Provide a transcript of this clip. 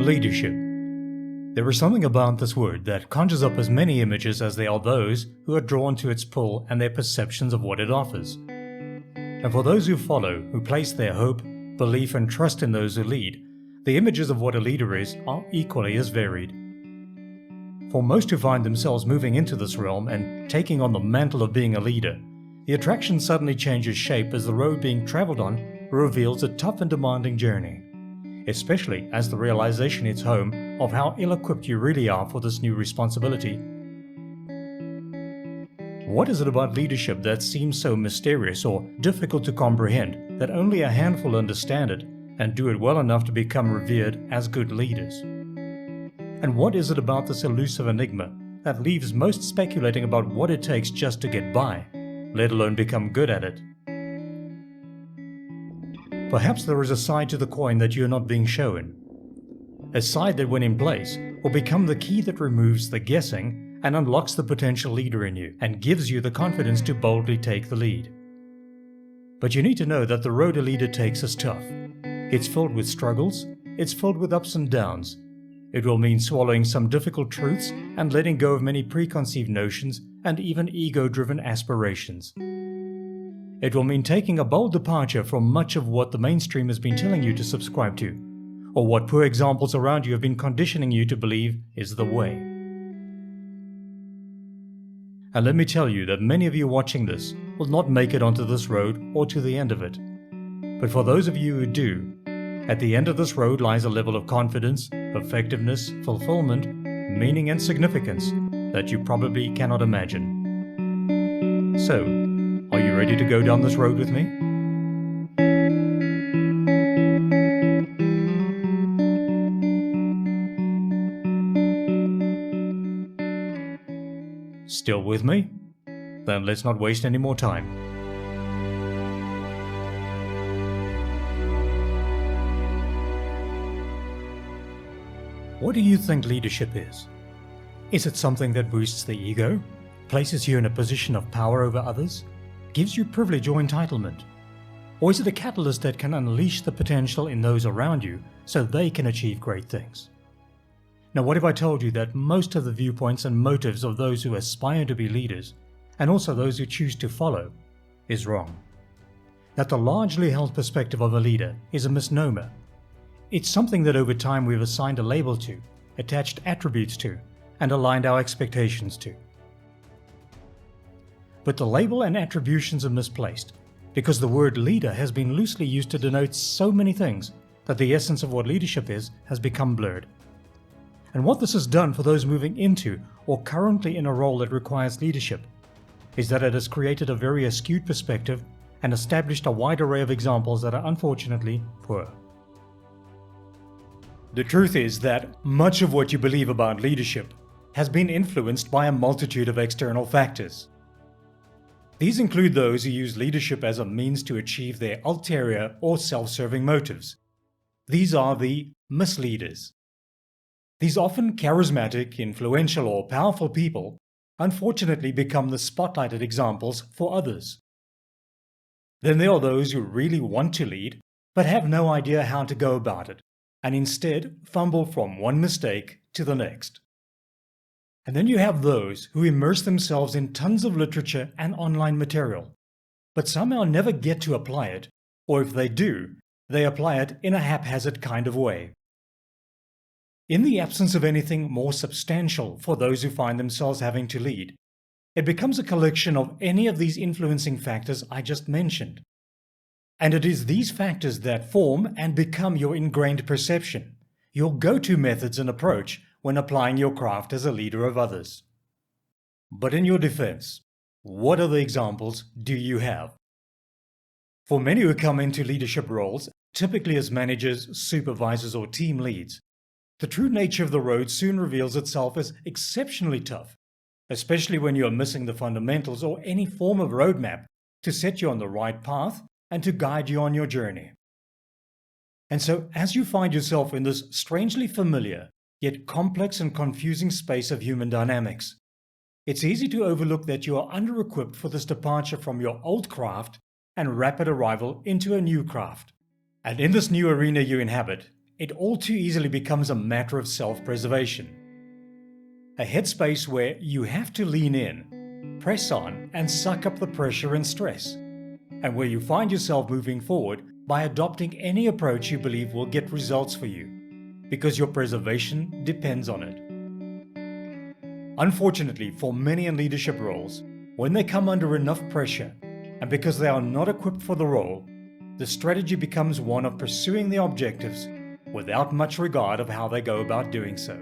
Leadership. There is something about this word that conjures up as many images as there are those who are drawn to its pull and their perceptions of what it offers. And for those who follow, who place their hope, belief and trust in those who lead, the images of what a leader is are equally as varied. For most who find themselves moving into this realm and taking on the mantle of being a leader, the attraction suddenly changes shape as the road being traveled on reveals a tough and demanding journey, especially as the realization hits home of how ill-equipped you really are for this new responsibility. What is it about leadership that seems so mysterious or difficult to comprehend that only a handful understand it and do it well enough to become revered as good leaders? And what is it about this elusive enigma that leaves most speculating about what it takes just to get by, let alone become good at it? Perhaps there is a side to the coin that you are not being shown. A side that, when in place, will become the key that removes the guessing and unlocks the potential leader in you and gives you the confidence to boldly take the lead. But you need to know that the road a leader takes is tough. It's filled with struggles, it's filled with ups and downs. It will mean swallowing some difficult truths and letting go of many preconceived notions and even ego-driven aspirations. It will mean taking a bold departure from much of what the mainstream has been telling you to subscribe to, or what poor examples around you have been conditioning you to believe is the way. And let me tell you that many of you watching this will not make it onto this road or to the end of it. But for those of you who do, at the end of this road lies a level of confidence, effectiveness, fulfillment, meaning and significance that you probably cannot imagine. So, are you ready to go down this road with me? Still with me? Then let's not waste any more time. What do you think leadership is? Is it something that boosts the ego, places you in a position of power over others, gives you privilege or entitlement? Or is it a catalyst that can unleash the potential in those around you so they can achieve great things? Now, what if I told you that most of the viewpoints and motives of those who aspire to be leaders, and also those who choose to follow, is wrong? That the largely held perspective of a leader is a misnomer. It's something that over time we've assigned a label to, attached attributes to, and aligned our expectations to. But the label and attributions are misplaced, because the word leader has been loosely used to denote so many things that the essence of what leadership is has become blurred. And what this has done for those moving into or currently in a role that requires leadership is that it has created a very skewed perspective and established a wide array of examples that are unfortunately poor. The truth is that much of what you believe about leadership has been influenced by a multitude of external factors. These include those who use leadership as a means to achieve their ulterior or self-serving motives. These are the misleaders. These often charismatic, influential, or powerful people unfortunately become the spotlighted examples for others. Then there are those who really want to lead, but have no idea how to go about it, and instead fumble from one mistake to the next. And then you have those who immerse themselves in tons of literature and online material, but somehow never get to apply it, or if they do, they apply it in a haphazard kind of way. In the absence of anything more substantial for those who find themselves having to lead, it becomes a collection of any of these influencing factors I just mentioned. And it is these factors that form and become your ingrained perception, your go-to methods and approach when applying your craft as a leader of others. But in your defense, what other examples do you have? For many who come into leadership roles, typically as managers, supervisors, or team leads, the true nature of the road soon reveals itself as exceptionally tough, especially when you are missing the fundamentals or any form of roadmap to set you on the right path and to guide you on your journey. And so, as you find yourself in this strangely familiar, yet complex and confusing space of human dynamics, it's easy to overlook that you are under-equipped for this departure from your old craft and rapid arrival into a new craft. And in this new arena you inhabit, it all too easily becomes a matter of self-preservation. A headspace where you have to lean in, press on, and suck up the pressure and stress, and where you find yourself moving forward by adopting any approach you believe will get results for you, because your preservation depends on it. Unfortunately, for many in leadership roles, when they come under enough pressure, and because they are not equipped for the role, the strategy becomes one of pursuing their objectives without much regard of how they go about doing so.